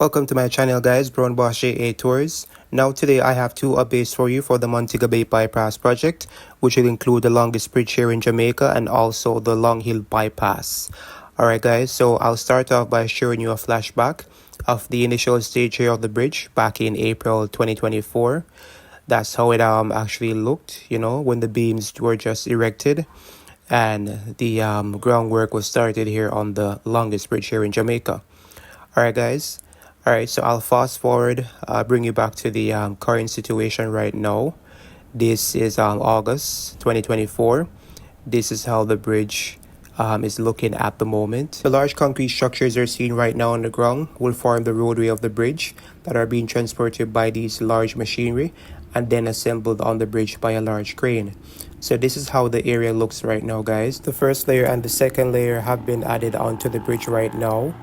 Welcome to my channel guys, Brown Boss JA Tours. Now today I have two updates for you for the Montego Bay Bypass project, which will include the longest bridge here in Jamaica and also the Longhill Bypass. Alright guys, so I'll start off by showing you a flashback of the initial stage here of the bridge back in April 2024. That's how it actually looked, when the beams were just erected and the groundwork was started here on the longest bridge here in Jamaica. Alright guys. Alright, so I'll fast forward, bring you back to the current situation right now. This is August 2024. This is how the bridge is looking at the moment. The large concrete structures are seen right now on the ground will form the roadway of the bridge that are being transported by these large machinery and then assembled on the bridge by a large crane. So this is how the area looks right now, guys. The first layer and the second layer have been added onto the bridge right now.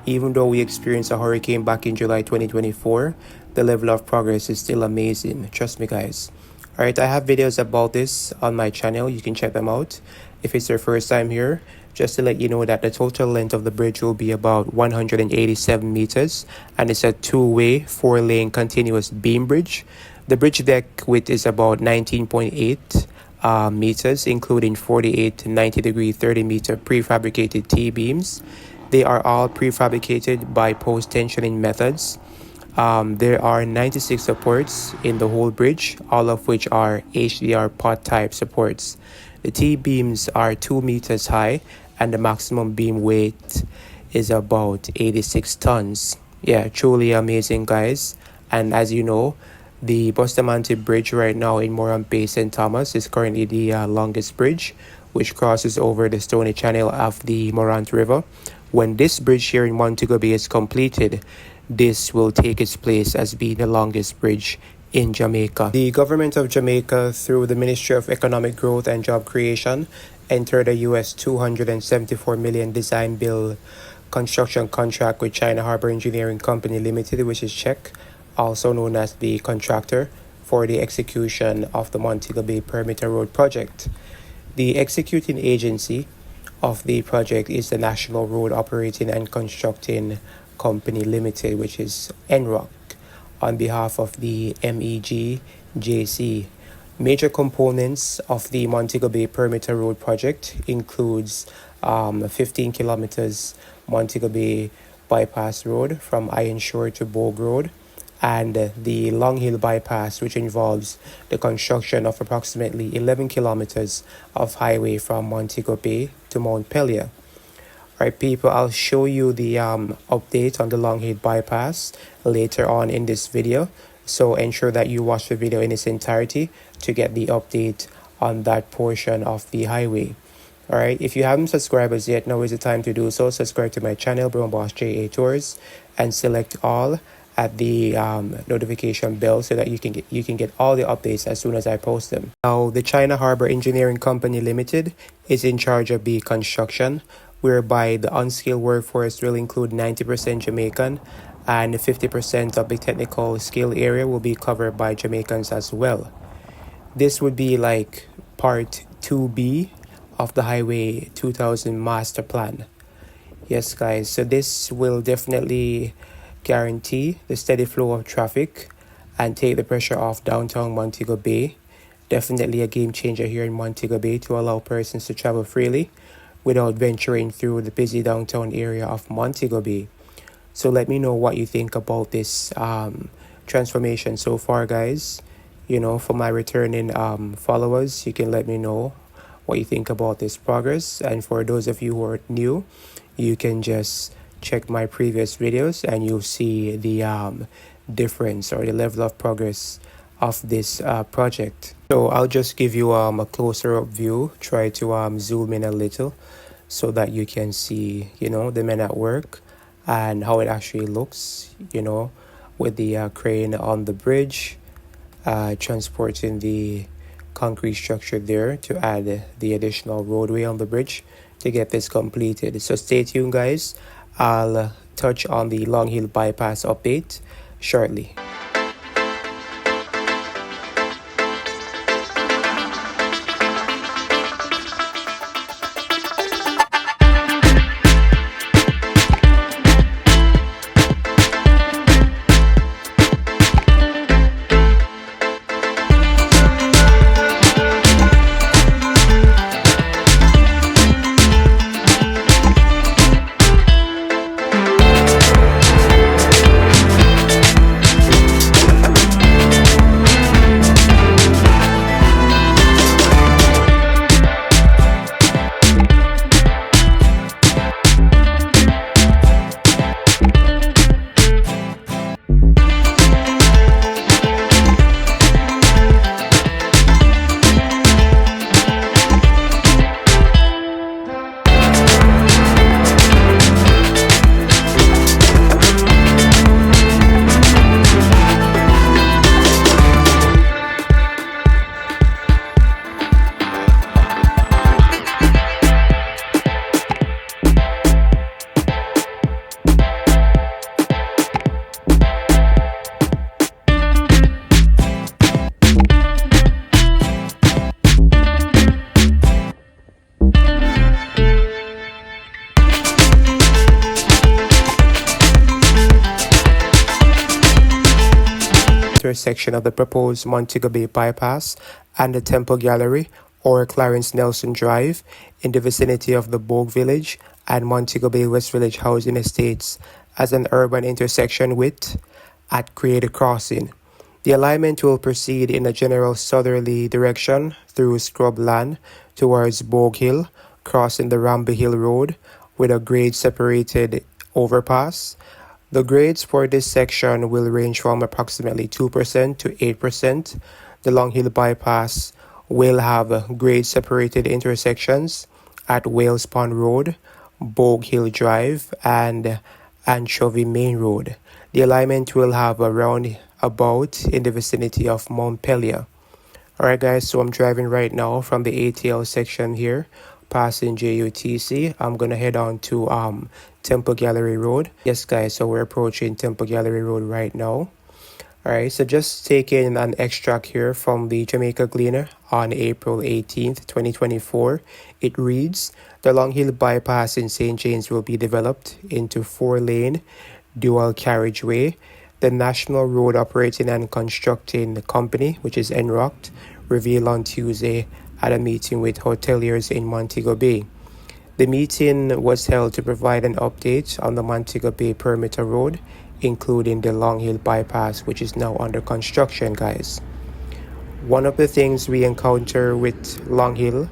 Even though we experienced a hurricane back in July 2024, the level of progress is still amazing. Trust me, guys. Alright, I have videos about this on my channel. You can check them out. If it's your first time here, just to let you know that the total length of the bridge will be about 187 meters. And it's a two-way, four-lane continuous beam bridge. The bridge deck width is about 19.8 meters, including 48 to 90 degree 30 meter prefabricated T-beams. They are all prefabricated by post-tensioning methods. There are 96 supports in the whole bridge, all of which are HDR pod type supports. The T-beams are 2 meters high and the maximum beam weight is about 86 tons. Yeah, truly amazing, guys. And as you know, the Bustamante Bridge right now in Moran Bay, St. Thomas is currently the longest bridge, which crosses over the stony channel of the Morant River. When this bridge here in Montego Bay is completed, this will take its place as being the longest bridge in Jamaica. The government of Jamaica, through the Ministry of Economic Growth and Job Creation, entered a US274 million design build construction contract with China Harbour Engineering Company Limited, which is Czech, also known as the contractor, for the execution of the Montego Bay Perimeter Road project. The executing agency of the project is the National Road Operating and Constructing Company Limited, which is NROC, on behalf of the MEGJC. Major components of the Montego Bay Perimeter Road project includes 15 kilometers Montego Bay Bypass Road from Iron Shore to Bogue Road, and the Longhill Bypass, which involves the construction of approximately 11 kilometers of highway from Montego Bay to Montpelier. Alright people, I'll show you the update on the Longhill Bypass later on in this video, so ensure that you watch the video in its entirety to get the update on that portion of the highway. Alright, if you haven't subscribed as yet, now is the time to do so. Subscribe to my channel, Brown Boss JA Tours, and select all at the notification bell so that you can get all the updates as soon as I post them. Now, the China Harbour Engineering Company Limited is in charge of the construction, whereby the unskilled workforce will include 90% Jamaican and 50% of the technical skill area will be covered by Jamaicans as well. This would be like part 2B of the Highway 2000 Master Plan. Yes guys, so this will definitely guarantee the steady flow of traffic and take the pressure off downtown Montego Bay. Definitely a game changer here in Montego Bay to allow persons to travel freely without venturing through the busy downtown area of Montego Bay. So let me know what you think about this transformation so far, guys. For my returning followers, you can let me know what you think about this progress. And for those of you who are new, you can just check my previous videos and you'll see the difference or the level of progress of this project. So I'll just give you a closer up view, try to zoom in a little so that you can see the men at work and how it actually looks, with the crane on the bridge transporting the concrete structure there to add the additional roadway on the bridge to get this completed. So stay tuned, guys. I'll touch on the Longhill Bypass update shortly. intersection of the proposed Montego Bay Bypass and the Temple Gallery or Clarence Nelson Drive in the vicinity of the Bogue Village and Montego Bay West Village housing estates as an urban intersection with at Creative Crossing. The alignment will proceed in a general southerly direction through scrubland towards Bogue Hill, crossing the Ramby Hill Road with a grade-separated overpass. The grades for this section will range from approximately 2% to 8%. The Longhill Bypass will have grade-separated intersections at Wales Pond Road, Bogue Hill Drive, and Anchovy Main Road. The alignment will have a roundabout in the vicinity of Montpelier. Alright guys, so I'm driving right now from the ATL section here, passing JUTC. I'm gonna head on to Temple Gallery Road. Yes guys, so we're approaching Temple Gallery Road right now. Alright, so just taking an extract here from the Jamaica Gleaner on April 18th, 2024. It reads, the Longhill Bypass in St. James will be developed into 4-lane dual carriageway. The National Road Operating and Constructing Company, which is NROCT, revealed on Tuesday at a meeting with hoteliers in Montego Bay. The meeting was held to provide an update on the Montego Bay Perimeter Road, including the Longhill Bypass, which is now under construction, guys. One of the things we encountered with Longhill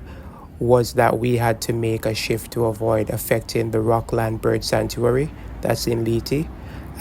was that we had to make a shift to avoid affecting the Rockland Bird Sanctuary that's in Leyte,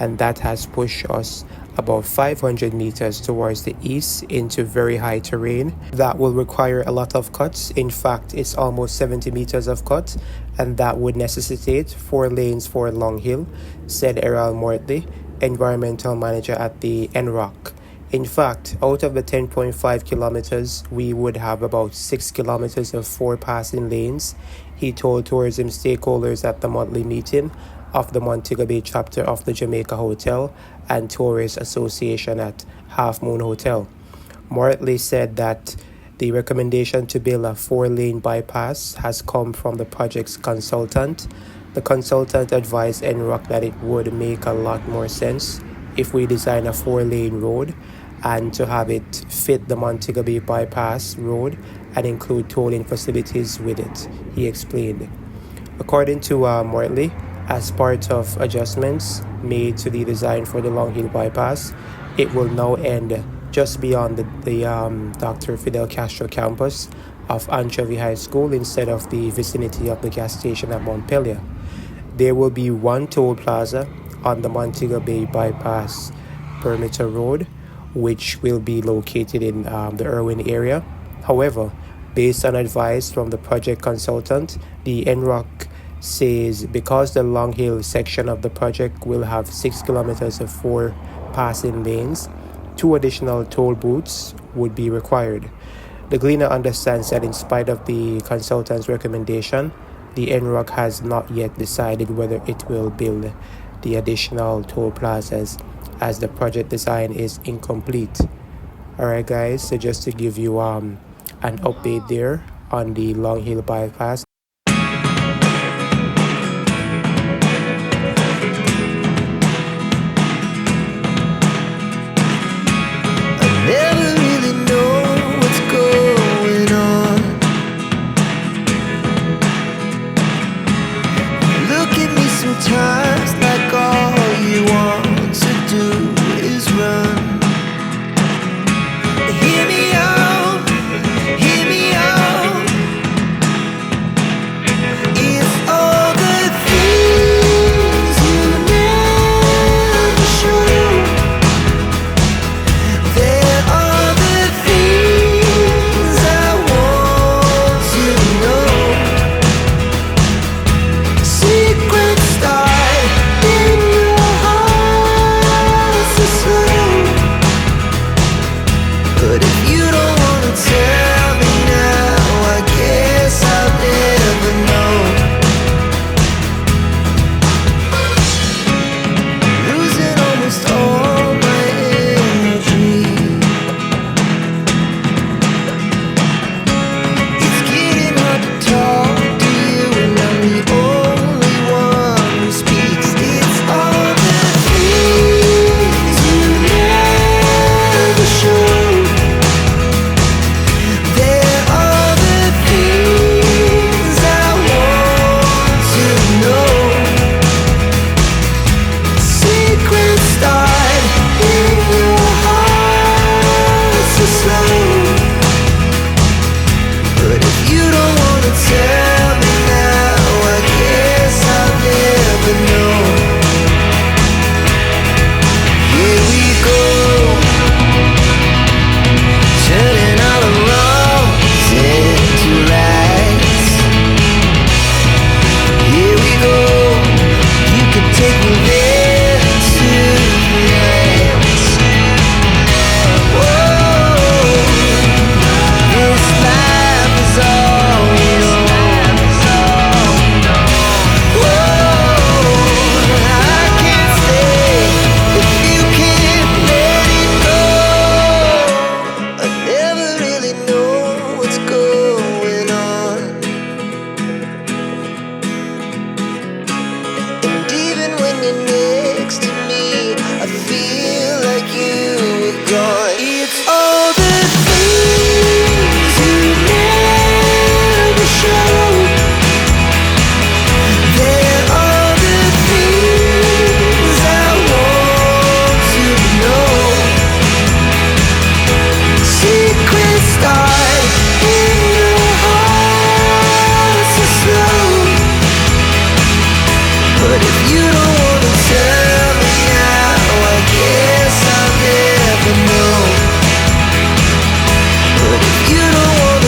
and that has pushed us about 500 meters towards the east into very high terrain that will require a lot of cuts. In fact, it's almost 70 meters of cut, and that would necessitate 4 lanes for Longhill, said Errol Mortley, environmental manager at the NROC. In fact, out of the 10.5 kilometers, we would have about 6 kilometers of 4 passing lanes, he told tourism stakeholders at the monthly meeting of the Montego Bay chapter of the Jamaica Hotel and Tourist Association at Half Moon Hotel. Mortley said that the recommendation to build a 4-lane bypass has come from the project's consultant. The consultant advised NROC that it would make a lot more sense if we design a 4-lane road and to have it fit the Montego Bay Bypass road and include tolling facilities with it, he explained. According to Mortley, as part of adjustments made to the design for the Longhill Bypass, it will now end just beyond the Dr. Fidel Castro campus of Anchovy High School instead of the vicinity of the gas station at Montpelier. There will be one toll plaza on the Montego Bay Bypass Perimeter Road, which will be located in the Irwin area. However, based on advice from the project consultant, the NROC says because the Longhill section of the project will have 6 kilometers of 4 passing lanes, 2 additional toll booths would be required. The Gleaner understands that in spite of the consultant's recommendation, the NROC has not yet decided whether it will build the additional toll plazas as the project design is incomplete. Alright guys, so just to give you an update there on the Longhill Bypass.